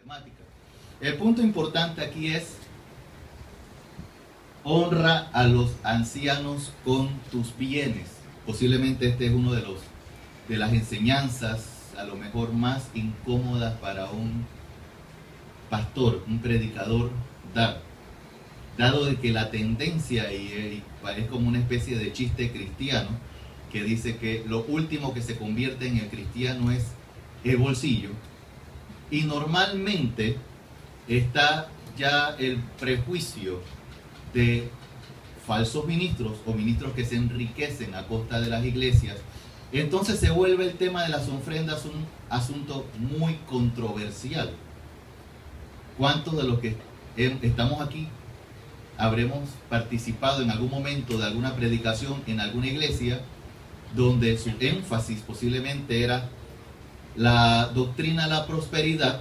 temática. El punto importante aquí es: honra a los ancianos con tus bienes. Posiblemente este es uno de las enseñanzas a lo mejor más incómodas para un pastor, un predicador dar, dado de que la tendencia, y es como una especie de chiste cristiano, que dice que lo último que se convierte en el cristiano es el bolsillo, y normalmente está ya el prejuicio de falsos ministros o ministros que se enriquecen a costa de las iglesias. Entonces se vuelve el tema de las ofrendas un asunto muy controversial. ¿Cuántos de los que estamos aquí habremos participado en algún momento de alguna predicación en alguna iglesia donde su énfasis posiblemente era la doctrina de la prosperidad?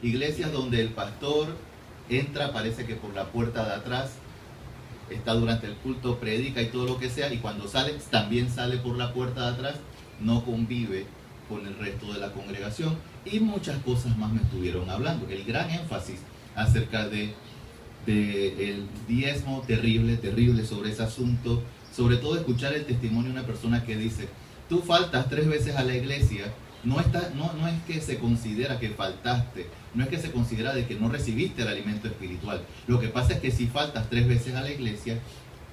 Iglesias donde el pastor entra, parece que por la puerta de atrás, está durante el culto, predica y todo lo que sea, y cuando sale, también sale por la puerta de atrás, no convive con el resto de la congregación, y muchas cosas más me estuvieron hablando. El gran énfasis acerca de el diezmo, terrible sobre ese asunto, sobre todo escuchar el testimonio de una persona que dice: tú faltas 3 veces a la iglesia. No es que se considera que faltaste, no es que se considera de que no recibiste el alimento espiritual. Lo que pasa es que si faltas 3 veces a la iglesia,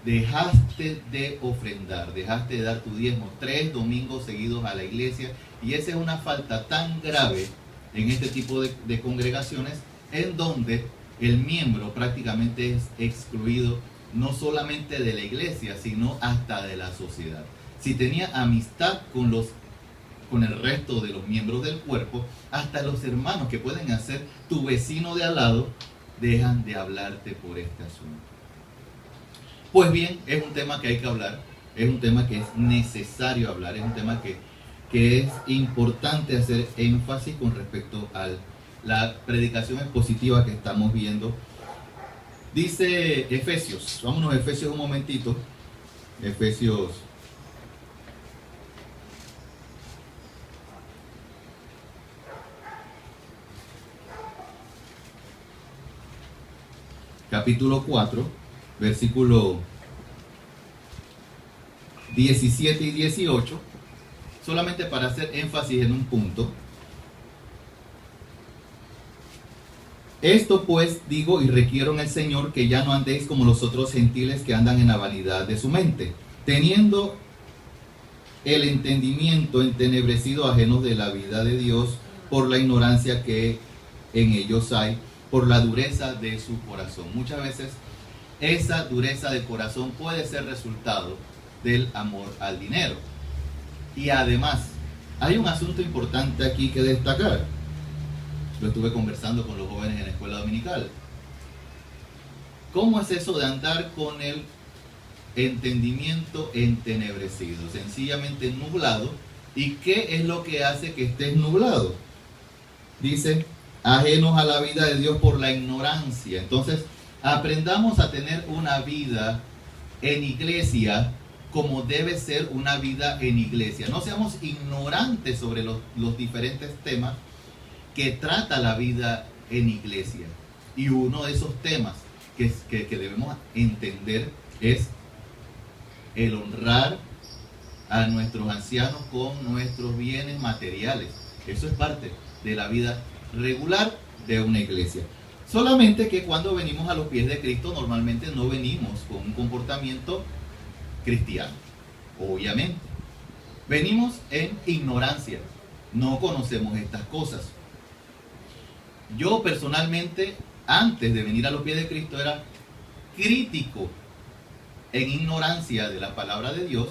dejaste de ofrendar, dejaste de dar tu diezmo 3 domingos seguidos a la iglesia, y esa es una falta tan grave en este tipo de congregaciones, en donde el miembro prácticamente es excluido no solamente de la iglesia, sino hasta de la sociedad. Si tenía amistad con el resto de los miembros del cuerpo, hasta los hermanos que pueden ser tu vecino de al lado, dejan de hablarte por este asunto. Pues bien, es un tema que hay que hablar, es un tema que es necesario hablar, es un tema que es importante hacer énfasis con respecto a la predicación expositiva que estamos viendo. Dice Efesios, vámonos a Efesios un momentito, Efesios capítulo 4, versículo 17 y 18, solamente para hacer énfasis en un punto. Esto pues digo y requiero en el Señor, que ya no andéis como los otros gentiles que andan en la vanidad de su mente, teniendo el entendimiento entenebrecido, ajenos de la vida de Dios, por la ignorancia que en ellos hay, por la dureza de su corazón. Muchas veces esa dureza de corazón puede ser resultado del amor al dinero. Y además, hay un asunto importante aquí que destacar. Lo estuve conversando con los jóvenes en la escuela dominical. ¿Cómo es eso de andar con el entendimiento entenebrecido? Sencillamente nublado. ¿Y qué es lo que hace que estés nublado? Dice: ajenos a la vida de Dios por la ignorancia. Entonces, aprendamos a tener una vida en iglesia como debe ser una vida en iglesia. No seamos ignorantes sobre los diferentes temas que trata la vida en iglesia. Y uno de esos temas que debemos entender es el honrar a nuestros ancianos con nuestros bienes materiales. Eso es parte de la vida regular de una iglesia. Solamente que cuando venimos a los pies de Cristo, normalmente no venimos con un comportamiento cristiano, obviamente. Venimos en ignorancia, no conocemos estas cosas. Yo personalmente, antes de venir a los pies de Cristo, era crítico en ignorancia de la palabra de Dios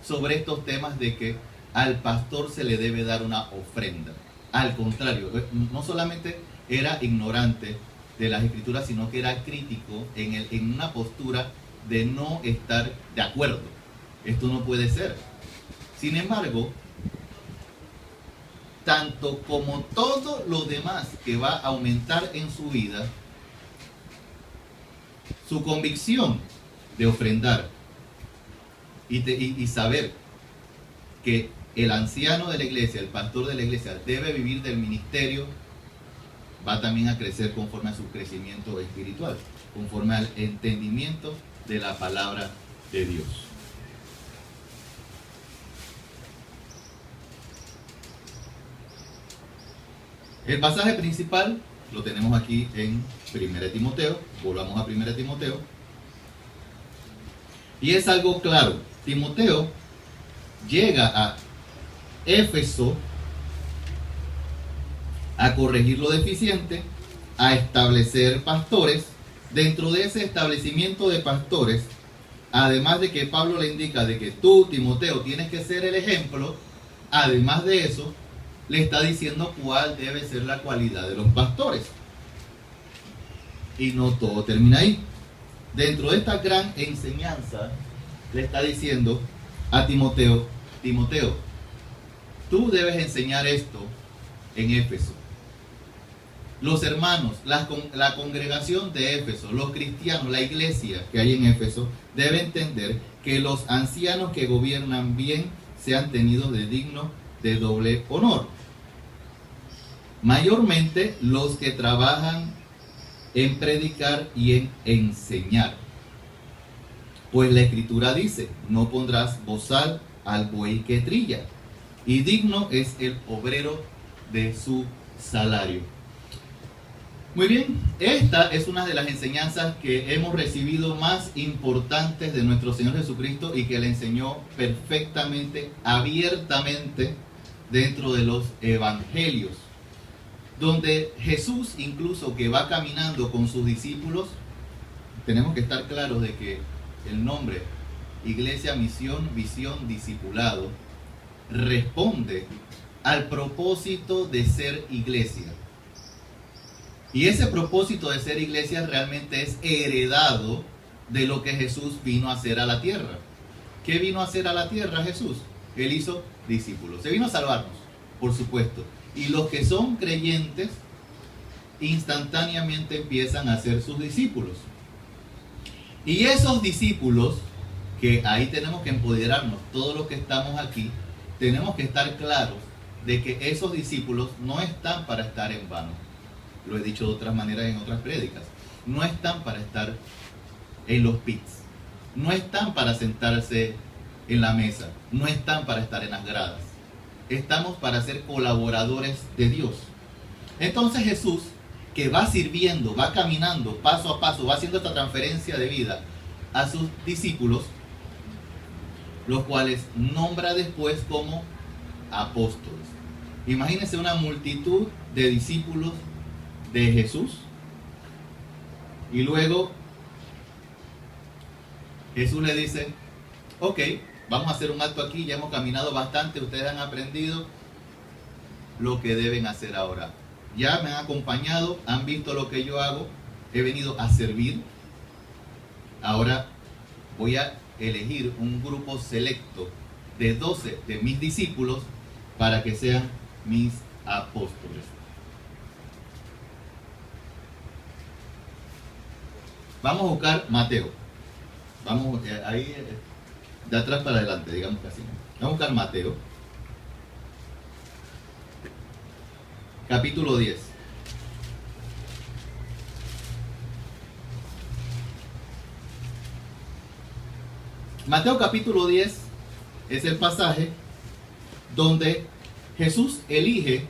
sobre estos temas de que al pastor se le debe dar una ofrenda. Al contrario, no solamente era ignorante de las escrituras, sino que era crítico en una postura de no estar de acuerdo. Esto no puede ser. Sin embargo, tanto como todo lo demás que va a aumentar en su vida, su convicción de ofrendar y saber que el anciano de la iglesia, el pastor de la iglesia, debe vivir del ministerio va también a crecer conforme a su crecimiento espiritual, conforme al entendimiento de la palabra de Dios. El pasaje principal lo tenemos aquí en 1 Timoteo. Volvamos a 1 Timoteo. Y es algo claro. Timoteo llega a Éfeso a corregir lo deficiente, a establecer pastores. Dentro de ese establecimiento de pastores, además de que Pablo le indica de que tú, Timoteo, tienes que ser el ejemplo, además de eso, le está diciendo cuál debe ser la cualidad de los pastores. Y no todo termina ahí. Dentro de esta gran enseñanza, le está diciendo a Timoteo, Timoteo, tú debes enseñar esto en Éfeso. Los hermanos, la congregación de Éfeso, los cristianos, la iglesia que hay en Éfeso, debe entender que los ancianos que gobiernan bien sean tenidos de digno de doble honor. Mayormente los que trabajan en predicar y en enseñar. Pues la Escritura dice, no pondrás bozal al buey que trilla, y digno es el obrero de su salario. Muy bien, esta es una de las enseñanzas que hemos recibido más importantes de nuestro Señor Jesucristo y que le enseñó perfectamente, abiertamente dentro de los evangelios, donde Jesús, incluso que va caminando con sus discípulos, tenemos que estar claros de que el nombre Iglesia, Misión, Visión, Discipulado responde al propósito de ser iglesia. Y ese propósito de ser iglesia realmente es heredado de lo que Jesús vino a hacer a la tierra. ¿Qué vino a hacer a la tierra Jesús? Él hizo discípulos. Se vino a salvarnos, por supuesto. Y los que son creyentes instantáneamente empiezan a ser sus discípulos. Y esos discípulos, que ahí tenemos que empoderarnos, todos los que estamos aquí, tenemos que estar claros de que esos discípulos no están para estar en vano. Lo he dicho de otras maneras en otras prédicas. No están para estar en los pits. No están para sentarse en la mesa. No están para estar en las gradas. Estamos para ser colaboradores de Dios. Entonces Jesús, que va sirviendo, va caminando paso a paso, va haciendo esta transferencia de vida a sus discípulos, los cuales nombra después como apóstoles. Imagínense una multitud de discípulos de Jesús, y luego Jesús le dice, ok, vamos a hacer un acto aquí, ya hemos caminado bastante, ustedes han aprendido lo que deben hacer ahora. Ya me han acompañado, han visto lo que yo hago, he venido a servir. Ahora voy a elegir un grupo selecto de 12 de mis discípulos para que sean mis apóstoles. Vamos a buscar Mateo. Vamos ahí de atrás para adelante, digamos que así. Vamos a buscar Mateo. Capítulo 10. Mateo capítulo 10 es el pasaje donde Jesús elige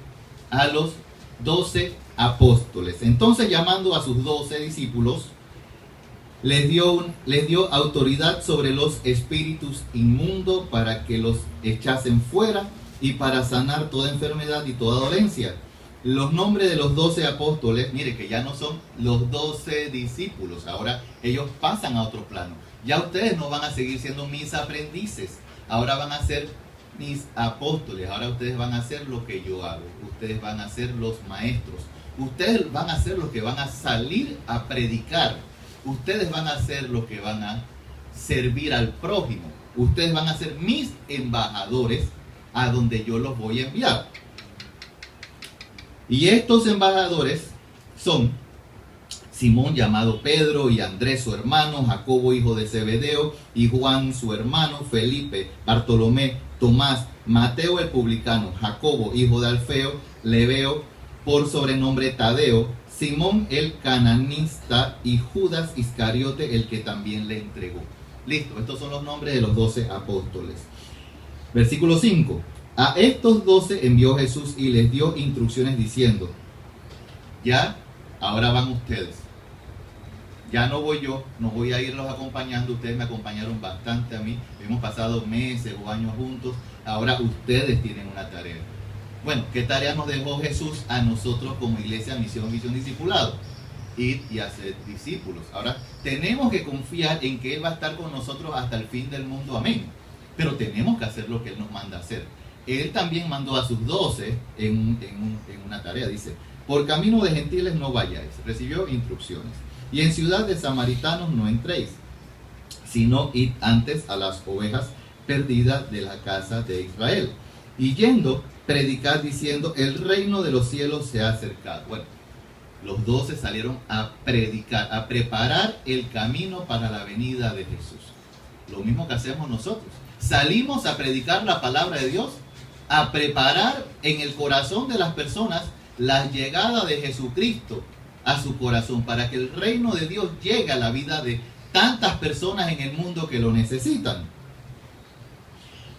a los 12 apóstoles. Entonces, llamando a sus 12 discípulos, les dio autoridad sobre los espíritus inmundos para que los echasen fuera y para sanar toda enfermedad y toda dolencia. Los nombres de los 12 apóstoles, mire que ya no son los 12 discípulos, ahora ellos pasan a otro plano. Ya ustedes no van a seguir siendo mis aprendices, ahora van a ser mis apóstoles, ahora ustedes van a hacer lo que yo hago, ustedes van a ser los maestros, ustedes van a ser los que van a salir a predicar, ustedes van a ser los que van a servir al prójimo, ustedes van a ser mis embajadores a donde yo los voy a enviar. Y estos embajadores son Simón llamado Pedro y Andrés su hermano, Jacobo hijo de Zebedeo y Juan su hermano, Felipe, Bartolomé, Tomás, Mateo el publicano, Jacobo hijo de Alfeo, Lebeo, por sobrenombre Tadeo, Simón el cananista y Judas Iscariote, el que también le entregó. Listo, estos son los nombres de los 12 apóstoles. Versículo 5. A estos 12 envió Jesús y les dio instrucciones diciendo: ya, ahora van ustedes. Ya no voy yo, no voy a irlos acompañando. Ustedes me acompañaron bastante a mí. Hemos pasado meses o años juntos. Ahora ustedes tienen una tarea. Bueno, ¿qué tarea nos dejó Jesús a nosotros como iglesia, misión, visión, discipulado? Ir y hacer discípulos. Ahora, tenemos que confiar en que Él va a estar con nosotros hasta el fin del mundo. Amén. Pero tenemos que hacer lo que Él nos manda hacer. Él también mandó a sus 12 en una tarea. Dice: por camino de gentiles no vayáis. Recibió instrucciones. Y en ciudad de samaritanos no entréis, sino id antes a las ovejas perdidas de la casa de Israel. Y yendo, predicad diciendo: el reino de los cielos se ha acercado. Bueno, los 12 salieron a predicar, a preparar el camino para la venida de Jesús. Lo mismo que hacemos nosotros. Salimos a predicar la palabra de Dios, a preparar en el corazón de las personas la llegada de Jesucristo a su corazón, para que el reino de Dios llegue a la vida de tantas personas en el mundo que lo necesitan.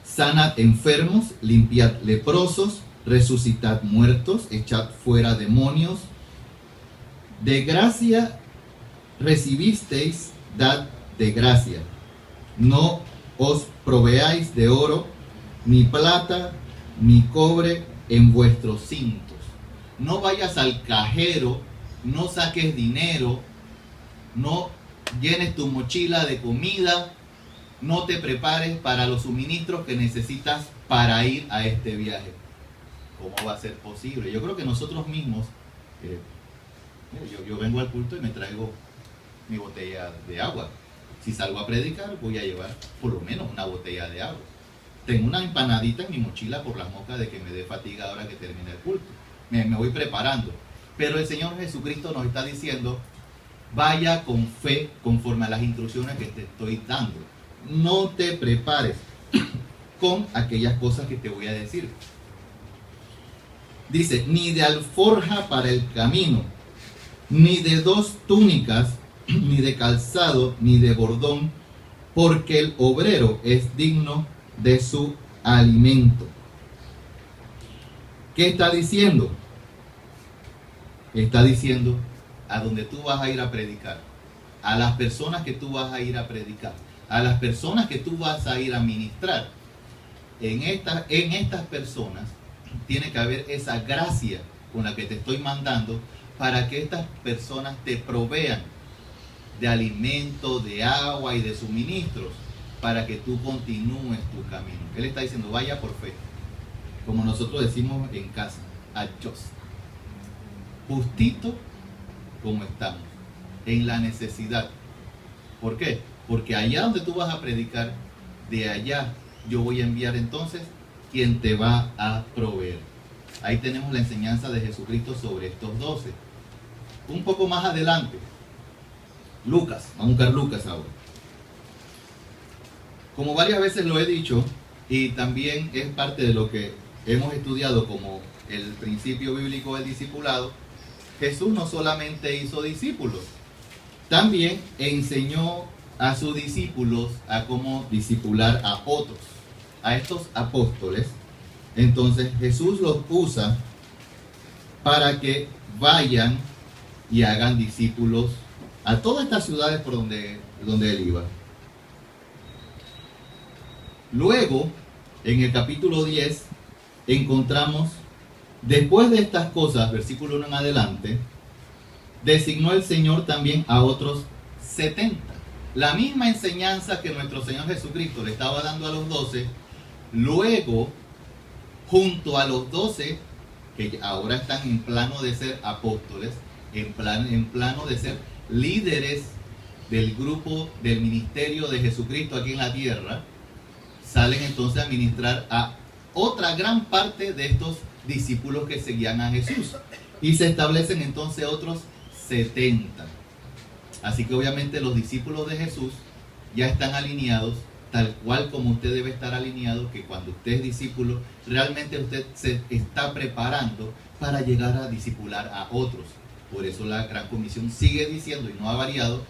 Sanad enfermos, limpiad leprosos, resucitad muertos, echad fuera demonios. De gracia recibisteis, dad de gracia. No os proveáis de oro, ni plata, ni cobre en vuestros cintos. No vayas al cajero, no saques dinero, no llenes tu mochila de comida, no te prepares para los suministros que necesitas para ir a este viaje. ¿Cómo va a ser posible? Yo creo que nosotros mismos, yo vengo al culto y me traigo mi botella de agua. Si salgo a predicar, voy a llevar por lo menos una botella de agua. Tengo una empanadita en mi mochila por las moscas de que me dé fatiga ahora que termine el culto. Me voy preparando. Pero el Señor Jesucristo nos está diciendo: vaya con fe conforme a las instrucciones que te estoy dando. No te prepares con aquellas cosas que te voy a decir. Dice: ni de alforja para el camino, ni de 2 túnicas, ni de calzado, ni de bordón, porque el obrero es digno de su alimento. ¿Qué está diciendo? Está diciendo a donde tú vas a ir a predicar, a las personas que tú vas a ir a predicar, a las personas que tú vas a ir a ministrar. En estas personas tiene que haber esa gracia con la que te estoy mandando, para que estas personas te provean de alimento, de agua y de suministros, para que tú continúes tu camino. Él está diciendo: vaya por fe, como nosotros decimos en casa, adjust, justito como estamos, en la necesidad. ¿Por qué? Porque allá donde tú vas a predicar, de allá yo voy a enviar entonces quien te va a proveer. Ahí tenemos la enseñanza de Jesucristo sobre estos 12. Un poco más adelante, Lucas, vamos a buscar Lucas ahora. Como varias veces lo he dicho, y también es parte de lo que hemos estudiado como el principio bíblico del discipulado, Jesús no solamente hizo discípulos, también enseñó a sus discípulos a cómo discipular a otros, a estos apóstoles. Entonces Jesús los usa para que vayan y hagan discípulos a todas estas ciudades por donde él iba. Luego, en el capítulo 10, encontramos: después de estas cosas, versículo 1 en adelante, designó el Señor también a otros 70. La misma enseñanza que nuestro Señor Jesucristo le estaba dando a los 12, luego, junto a los 12, que ahora están en plano de ser apóstoles, en plano de ser líderes del grupo del ministerio de Jesucristo aquí en la tierra, salen entonces a ministrar a otra gran parte de estos discípulos que seguían a Jesús, y se establecen entonces otros 70. Así que obviamente los discípulos de Jesús ya están alineados tal cual como usted debe estar alineado, que cuando usted es discípulo realmente usted se está preparando para llegar a discipular a otros. Por eso la Gran Comisión sigue diciendo, y no ha variado,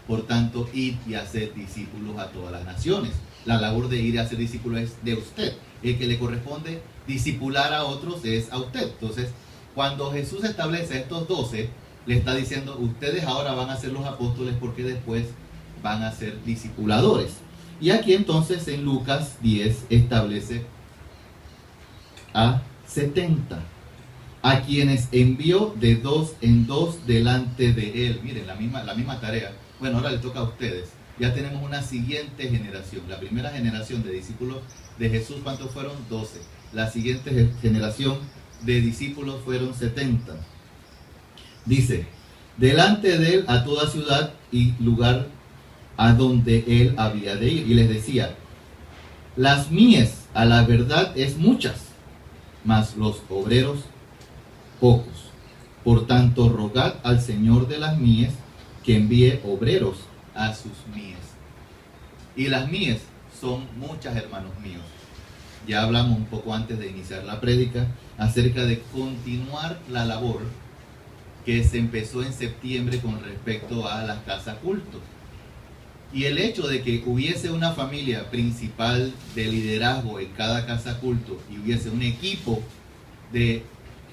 por tanto, id y hacer discípulos a todas las naciones. La labor de ir a hacer discípulos es de usted. El que le corresponde discipular a otros es a usted. Entonces, cuando Jesús establece a estos 12, le está diciendo, ustedes ahora van a ser los apóstoles porque después van a ser discipuladores. Y aquí entonces en Lucas 10 establece a 70, a quienes envió de 2 en 2 delante de él. Miren, la misma tarea. Bueno, ahora le toca a ustedes. Ya tenemos una siguiente generación. La primera generación de discípulos de Jesús, ¿cuántos fueron? 12. La siguiente generación de discípulos fueron 70. Dice, delante de él a toda ciudad y lugar a donde él había de ir. Y les decía, las mies a la verdad es muchas, mas los obreros pocos. Por tanto, rogad al Señor de las mies que envíe obreros a sus mies. Y las mies son muchas, hermanos míos. Ya hablamos un poco antes de iniciar la prédica acerca de continuar la labor que se empezó en septiembre con respecto a las casas cultos. Y el hecho de que hubiese una familia principal de liderazgo en cada casa culto y hubiese un equipo de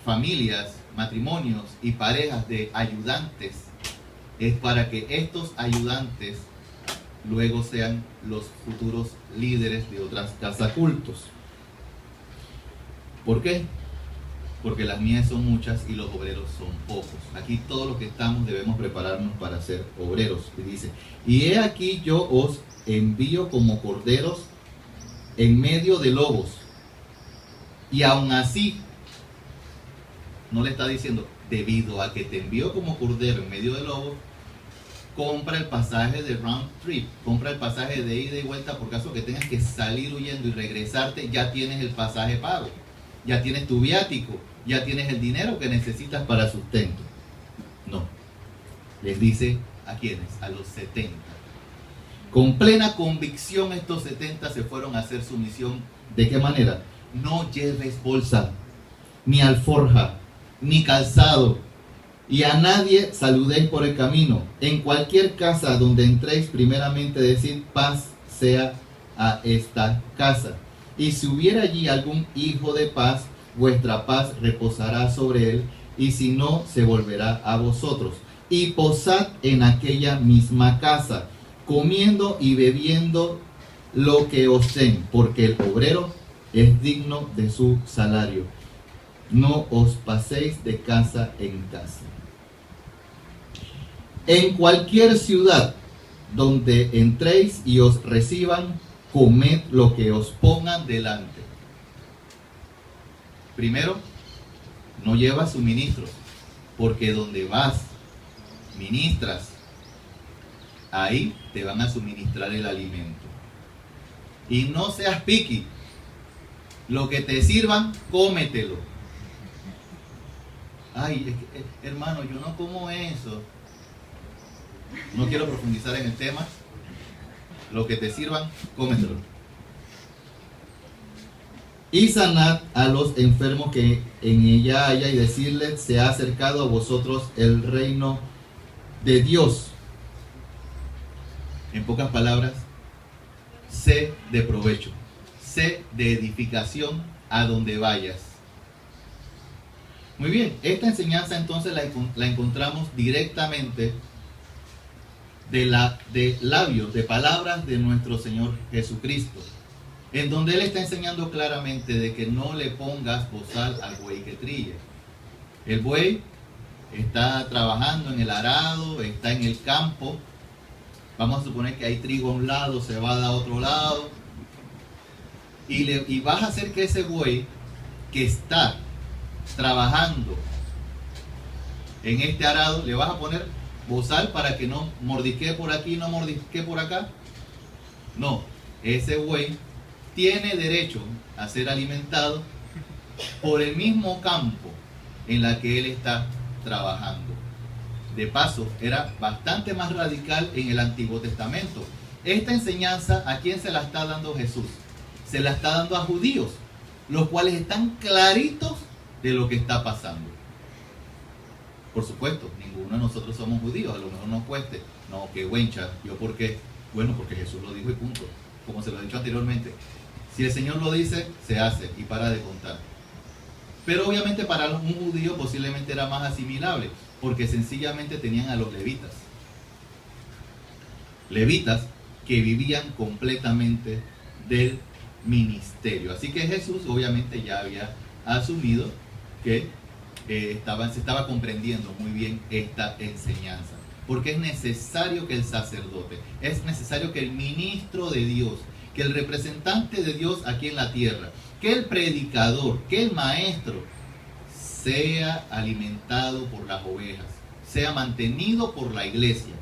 familias, matrimonios y parejas de ayudantes es para que estos ayudantes luego sean los futuros líderes de otras casas cultos. ¿Por qué? Porque las mies son muchas y los obreros son pocos. Aquí todos los que estamos debemos prepararnos para ser obreros. Y dice, y he aquí yo os envío como corderos en medio de lobos. Y aún así, no le está diciendo, debido a que te envío como cordero en medio de lobos, compra el pasaje de round trip, compra el pasaje de ida y vuelta, por caso que tengas que salir huyendo y regresarte, ya tienes el pasaje pago, ya tienes tu viático, ya tienes el dinero que necesitas para sustento. No, les dice a quienes, a los 70. Con plena convicción estos 70 se fueron a hacer su misión. ¿De qué manera? No lleves bolsa, ni alforja, ni calzado, y a nadie saludéis por el camino. En cualquier casa donde entréis, primeramente decid, paz sea a esta casa. Y si hubiera allí algún hijo de paz, vuestra paz reposará sobre él, y si no, se volverá a vosotros. Y posad en aquella misma casa, comiendo y bebiendo lo que os den, porque el obrero es digno de su salario. No os paséis de casa en casa. En cualquier ciudad donde entréis y os reciban, comed lo que os pongan delante. Primero, no llevas suministros, porque donde vas, ministras, ahí te van a suministrar el alimento. Y no seas picky. Lo que te sirvan, cómetelo. Ay, hermano, yo no como eso. No quiero profundizar en el tema. Lo que te sirvan, cómetelo. Y sanad a los enfermos que en ella haya, y decirles, se ha acercado a vosotros el reino de Dios. En pocas palabras, sé de provecho, sé de edificación a donde vayas. Muy bien, esta enseñanza entonces la encontramos directamente de labios, de palabras de nuestro Señor Jesucristo, en donde Él está enseñando claramente de que no le pongas bozal al buey que trilla. El buey está trabajando en el arado, está en el campo. Vamos a suponer que hay trigo a un lado, cebada a otro lado, y vas a hacer que ese buey que está trabajando en este arado, le vas a poner bozal para que no mordisquee por aquí, no mordisquee por acá. No, ese buey tiene derecho a ser alimentado por el mismo campo en la que él está trabajando. De paso, era bastante más radical en el Antiguo Testamento. Esta enseñanza, ¿a quién se la está dando Jesús? Se la está dando a judíos, los cuales están claritos de lo que está pasando. Por supuesto, ninguno de nosotros somos judíos, a lo mejor nos cueste. No, qué huencha, ¿yo por qué? Bueno, porque Jesús lo dijo y punto. Como se lo he dicho anteriormente. Si el Señor lo dice, se hace y para de contar. Pero obviamente para un judío posiblemente era más asimilable, porque sencillamente tenían a los levitas. Levitas que vivían completamente del ministerio. Así que Jesús obviamente ya había asumido que se estaba comprendiendo muy bien esta enseñanza. Porque es necesario que el sacerdote, es necesario que el ministro de Dios, que el representante de Dios aquí en la tierra, que el predicador, que el maestro, sea alimentado por las ovejas, sea mantenido por la iglesia.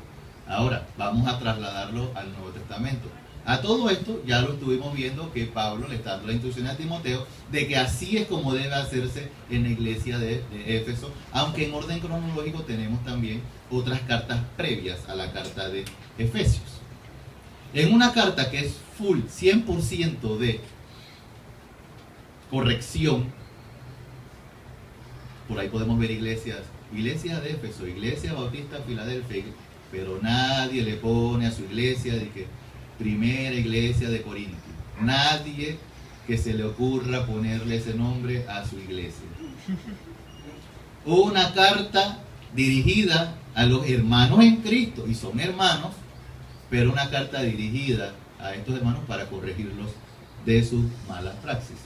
Ahora, vamos a trasladarlo al Nuevo Testamento. A todo esto ya lo estuvimos viendo que Pablo le está dando la instrucción a Timoteo de que así es como debe hacerse en la iglesia de Éfeso, aunque en orden cronológico tenemos también otras cartas previas a la carta de Efesios. En una carta que es full, 100% de corrección, por ahí podemos ver iglesia de Éfeso, Iglesia Bautista Filadelfia, pero nadie le pone a su iglesia de que primera iglesia de Corinto. Nadie que se le ocurra ponerle ese nombre a su iglesia. Una carta dirigida a los hermanos en Cristo, y son hermanos, pero una carta dirigida a estos hermanos para corregirlos de sus malas praxis.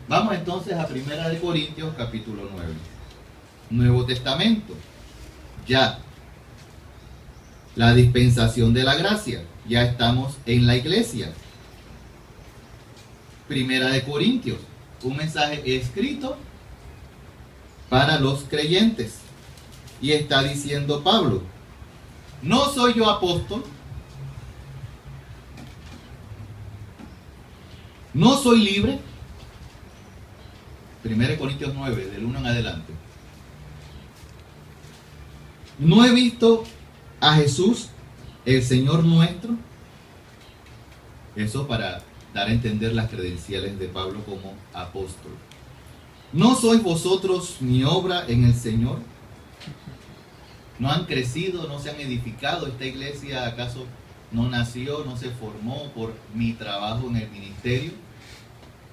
Vamos entonces a 1 Corintios capítulo 9. Nuevo Testamento. Ya. La dispensación de la gracia. Ya estamos en la iglesia. 1 Corintios. Un mensaje escrito para los creyentes. Y está diciendo Pablo: no soy yo apóstol, no soy libre. 1 Corintios 9, del 1 en adelante. No he visto a Jesús, el Señor nuestro. Eso para dar a entender las credenciales de Pablo como apóstol. ¿No sois vosotros mi obra en el Señor? ¿No han crecido, no se han edificado? ¿Esta iglesia acaso no nació, no se formó por mi trabajo en el ministerio?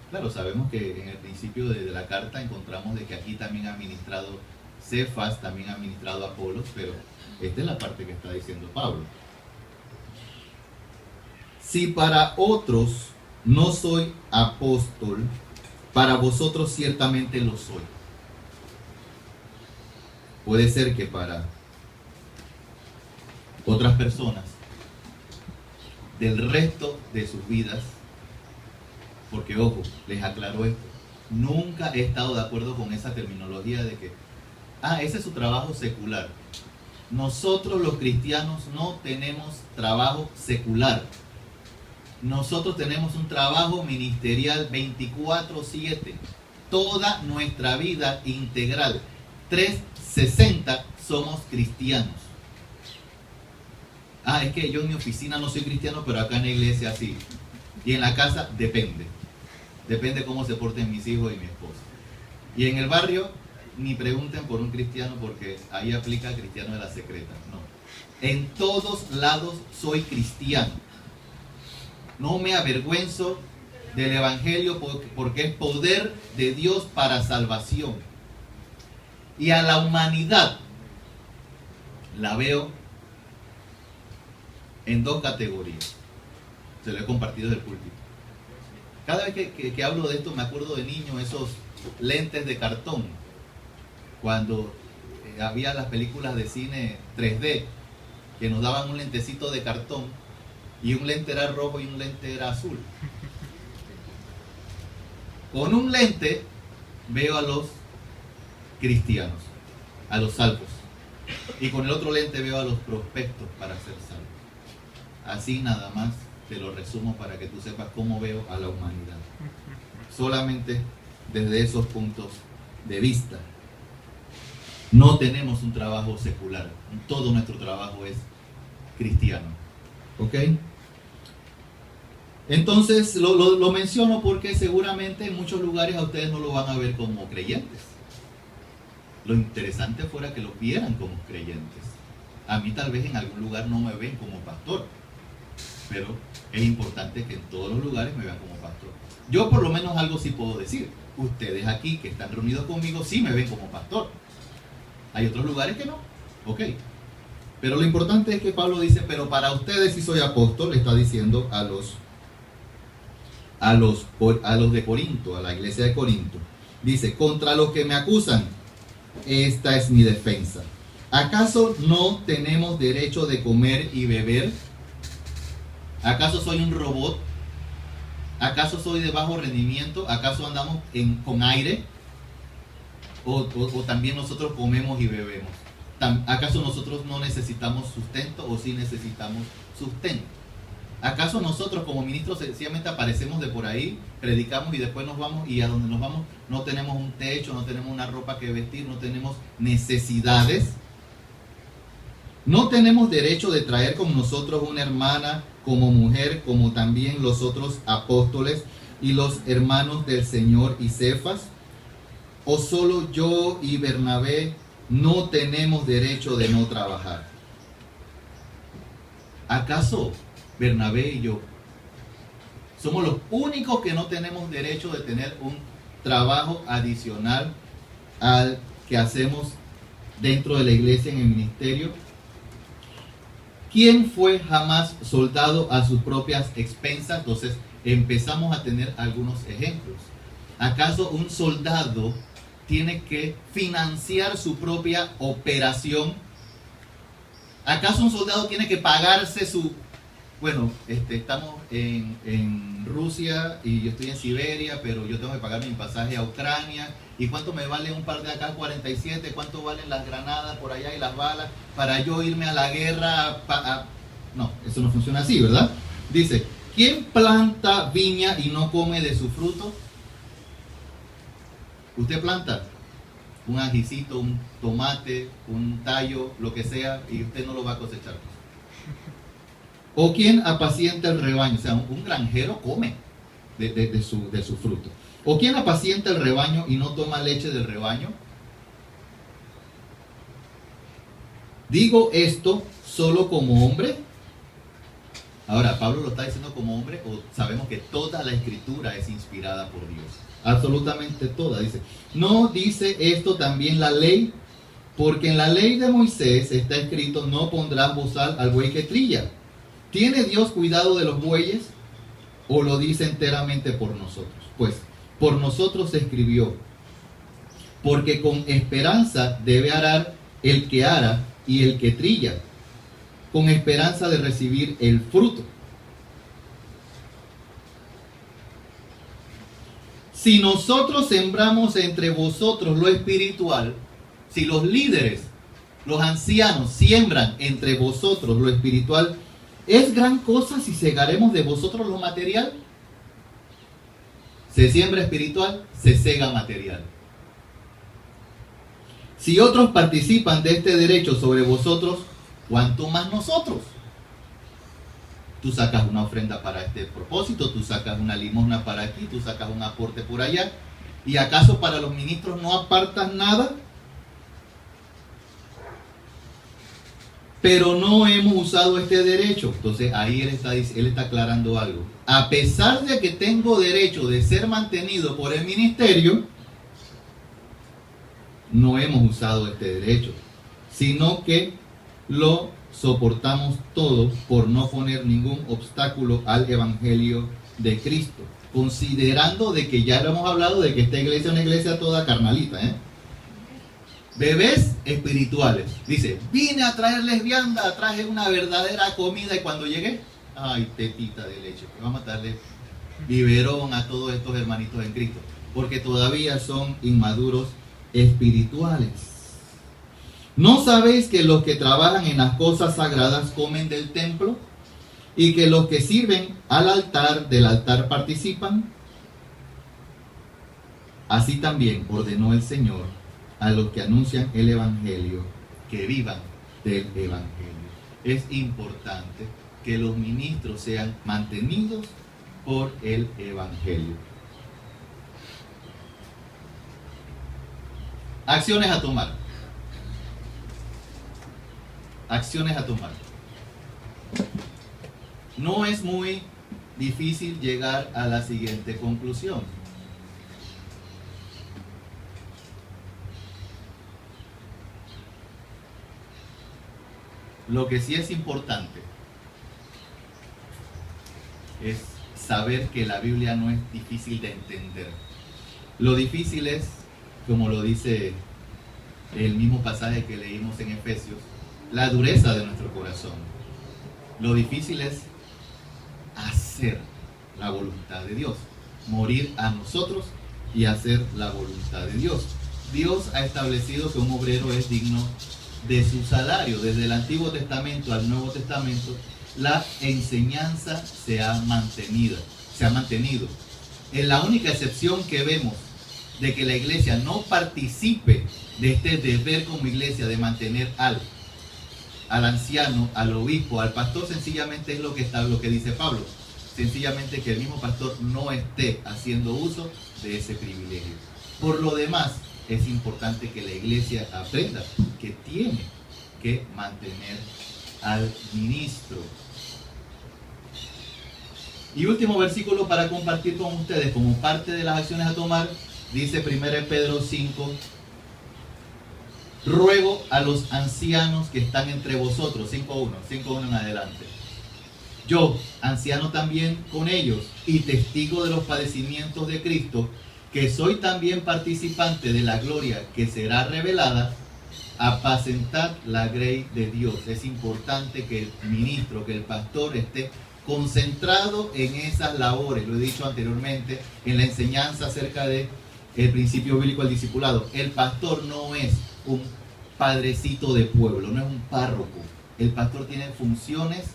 Claro, sabemos que en el principio de la carta encontramos de que aquí también ha ministrado Cefas, también ha ministrado Apolos, pero esta es la parte que está diciendo Pablo. Si para otros no soy apóstol, para vosotros ciertamente lo soy. Puede ser que para otras personas del resto de sus vidas, porque ojo, les aclaro esto, nunca he estado de acuerdo con esa terminología de que ese es su trabajo secular. Nosotros los cristianos no tenemos trabajo secular. Nosotros tenemos un trabajo ministerial 24/7. Toda nuestra vida integral, 360, somos cristianos. Es que yo en mi oficina no soy cristiano, pero acá en la iglesia sí. Y en la casa depende. Depende cómo se porten mis hijos y mi esposa. Y en el barrio, ni pregunten por un cristiano, porque ahí aplica cristiano de la secreta. No. En todos lados soy cristiano. No me avergüenzo del evangelio porque es poder de Dios para salvación. Y a la humanidad la veo en dos categorías. Se lo he compartido del púlpito. Cada vez que hablo de esto me acuerdo de niño, esos lentes de cartón. Cuando había las películas de cine 3D, que nos daban un lentecito de cartón, y un lente era rojo y un lente era azul. Con un lente veo a los cristianos, a los salvos, y con el otro lente veo a los prospectos para ser salvos. Así nada más te lo resumo para que tú sepas cómo veo a la humanidad. Solamente desde esos puntos de vista. No tenemos un trabajo secular. Todo nuestro trabajo es cristiano. ¿Ok? Entonces lo menciono porque seguramente en muchos lugares a ustedes no lo van a ver como creyentes. Lo interesante fuera que los vieran como creyentes. A mí tal vez en algún lugar no me ven como pastor, pero es importante que en todos los lugares me vean como pastor. Yo por lo menos algo sí puedo decir. Ustedes aquí que están reunidos conmigo sí me ven como pastor. Hay otros lugares que no. Ok. Pero lo importante es que Pablo dice, pero para ustedes sí soy apóstol, le está diciendo a los de Corinto, a la iglesia de Corinto. Dice, contra los que me acusan, esta es mi defensa. ¿Acaso no tenemos derecho de comer y beber? ¿Acaso soy un robot? ¿Acaso soy de bajo rendimiento? ¿Acaso andamos con aire? ¿O también nosotros comemos y bebemos? ¿Acaso nosotros no necesitamos sustento o sí necesitamos sustento? ¿Acaso nosotros como ministros sencillamente aparecemos de por ahí, predicamos y después nos vamos, y a donde nos vamos no tenemos un techo, no tenemos una ropa que vestir, no tenemos necesidades? No tenemos derecho de traer con nosotros una hermana como mujer, como también los otros apóstoles y los hermanos del Señor y Cefas. ¿O solo yo y Bernabé no tenemos derecho de no trabajar? ¿Acaso Bernabé y yo somos los únicos que no tenemos derecho de tener un trabajo adicional al que hacemos dentro de la iglesia en el ministerio? ¿Quién fue jamás soldado a sus propias expensas? Entonces empezamos a tener algunos ejemplos. ¿Acaso un soldado tiene que financiar su propia operación? ¿Acaso un soldado tiene que pagarse su... Bueno, estamos en Rusia y yo estoy en Siberia, pero yo tengo que pagar mi pasaje a Ucrania. ¿Y cuánto me vale un par de AK-47? ¿Cuánto valen las granadas por allá y las balas para yo irme a la guerra? No, eso no funciona así, ¿verdad? Dice, ¿quién planta viña y no come de su fruto? Usted planta un ajicito, un tomate, un tallo, lo que sea, y usted no lo va a cosechar. ¿O quién apacienta el rebaño? O sea, un granjero come de su fruto. ¿O quién apacienta el rebaño y no toma leche del rebaño? ¿Digo esto solo como hombre? Ahora, ¿Pablo lo está diciendo como hombre o sabemos que toda la escritura es inspirada por Dios? Absolutamente toda. Dice, ¿no dice esto también la ley? Porque en la ley de Moisés está escrito, no pondrás bozal al buey que trilla. ¿Tiene Dios cuidado de los bueyes o lo dice enteramente por nosotros? Pues por nosotros se escribió, porque con esperanza debe arar el que ara y el que trilla, con esperanza de recibir el fruto. Si nosotros sembramos entre vosotros lo espiritual, si los líderes, los ancianos siembran entre vosotros lo espiritual, ¿es gran cosa si segaremos de vosotros lo material? Se siembra espiritual, se sega material. Si otros participan de este derecho sobre vosotros, ¿cuánto más nosotros? Tú sacas una ofrenda para este propósito, tú sacas una limosna para aquí, tú sacas un aporte por allá. ¿Y acaso para los ministros no apartas nada? Pero no hemos usado este derecho. Entonces ahí él está aclarando algo. A pesar de que tengo derecho de ser mantenido por el ministerio, no hemos usado este derecho, sino que lo soportamos todo por no poner ningún obstáculo al evangelio de Cristo, considerando de que ya lo hemos hablado de que esta iglesia es una iglesia toda carnalita, bebés espirituales. Dice, vine a traerles vianda, traje una verdadera comida y cuando llegué, ay, tetita de leche, vamos a darle biberón a todos estos hermanitos en Cristo, porque todavía son inmaduros espirituales. ¿No sabéis que los que trabajan en las cosas sagradas comen del templo y que los que sirven al altar del altar participan? Así también ordenó el Señor a los que anuncian el evangelio que vivan del evangelio. Es importante que los ministros sean mantenidos por el Evangelio. Acciones a tomar. Acciones a tomar. No es muy difícil llegar a la siguiente conclusión. Lo que sí es importante es saber que la Biblia no es difícil de entender. Lo difícil es, como lo dice el mismo pasaje que leímos en Efesios, la dureza de nuestro corazón. Lo difícil es hacer la voluntad de Dios, morir a nosotros y hacer la voluntad de Dios. Dios ha establecido que un obrero es digno de su salario. Desde el Antiguo Testamento al Nuevo Testamento, la enseñanza se ha mantenido. En la única excepción que vemos de que la iglesia no participe de este deber como iglesia de mantener al anciano, al obispo, al pastor, sencillamente es lo que dice Pablo. Sencillamente que el mismo pastor no esté haciendo uso de ese privilegio. Por lo demás, es importante que la iglesia aprenda que tiene que mantener al ministro. Y último versículo para compartir con ustedes como parte de las acciones a tomar, dice 1 Pedro 5: ruego a los ancianos que están entre vosotros, 5.1 en adelante. Yo, anciano también con ellos y testigo de los padecimientos de Cristo, que soy también participante de la gloria que será revelada, apacentad la grey de Dios. Es importante que el ministro, que el pastor esté concentrado en esas labores. Lo he dicho anteriormente en la enseñanza acerca de el principio bíblico del discipulado. El pastor no es un padrecito de pueblo, no es un párroco. El pastor tiene funciones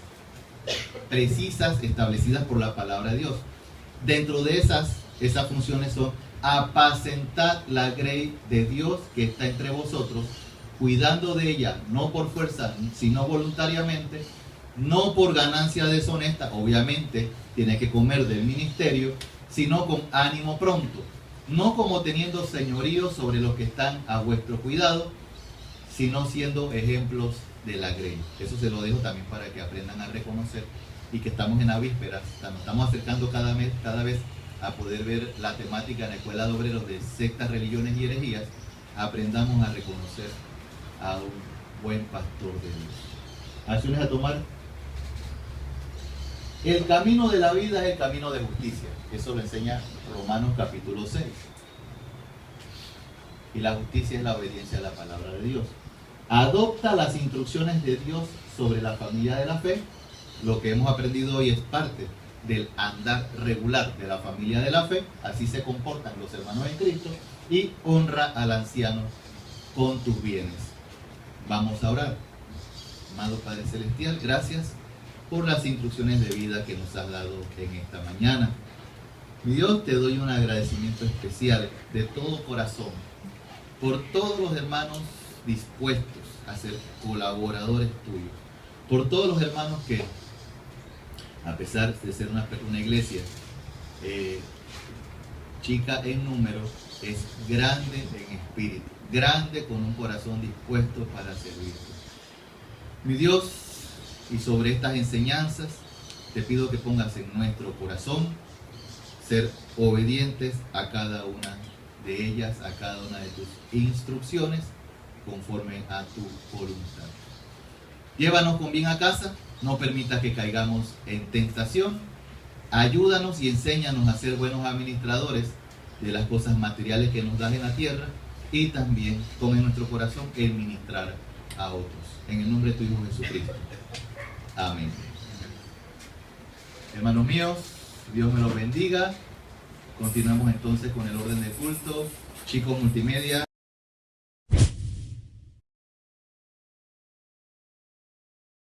precisas establecidas por la palabra de Dios. Dentro de esas funciones son apacentar la grey de Dios que está entre vosotros, cuidando de ella, no por fuerza, sino voluntariamente, no por ganancia deshonesta, obviamente tiene que comer del ministerio, sino con ánimo pronto, no como teniendo señorío sobre los que están a vuestro cuidado, sino siendo ejemplos de la grey. Eso se lo dejo también para que aprendan a reconocer, y que estamos en la víspera, nos estamos acercando cada vez a poder ver la temática en la escuela de obreros de sectas, religiones y herejías. Aprendamos a reconocer a un buen pastor de Dios. Acciones a tomar. El camino de la vida es el camino de justicia. Eso lo enseña Romanos capítulo 6. Y la justicia es la obediencia a la palabra de Dios. Adopta las instrucciones de Dios sobre la familia de la fe. Lo que hemos aprendido hoy es parte del andar regular de la familia de la fe. Así se comportan los hermanos en Cristo. Y honra al anciano con tus bienes. Vamos a orar. Amado Padre Celestial, gracias por las instrucciones de vida que nos has dado en esta mañana. Mi Dios, te doy un agradecimiento especial de todo corazón por todos los hermanos dispuestos a ser colaboradores tuyos, por todos los hermanos que, a pesar de ser una iglesia chica en número, es grande en espíritu, grande con un corazón dispuesto para servirte. Mi Dios, y sobre estas enseñanzas te pido que pongas en nuestro corazón ser obedientes a cada una de ellas, a cada una de tus instrucciones, conforme a tu voluntad. Llévanos con bien a casa, no permitas que caigamos en tentación, ayúdanos y enséñanos a ser buenos administradores de las cosas materiales que nos das en la tierra, y también pon en nuestro corazón el ministrar a otros. En el nombre de tu Hijo Jesucristo. Amén. Hermanos míos, Dios me los bendiga. Continuamos entonces con el orden del culto. Chicos multimedia.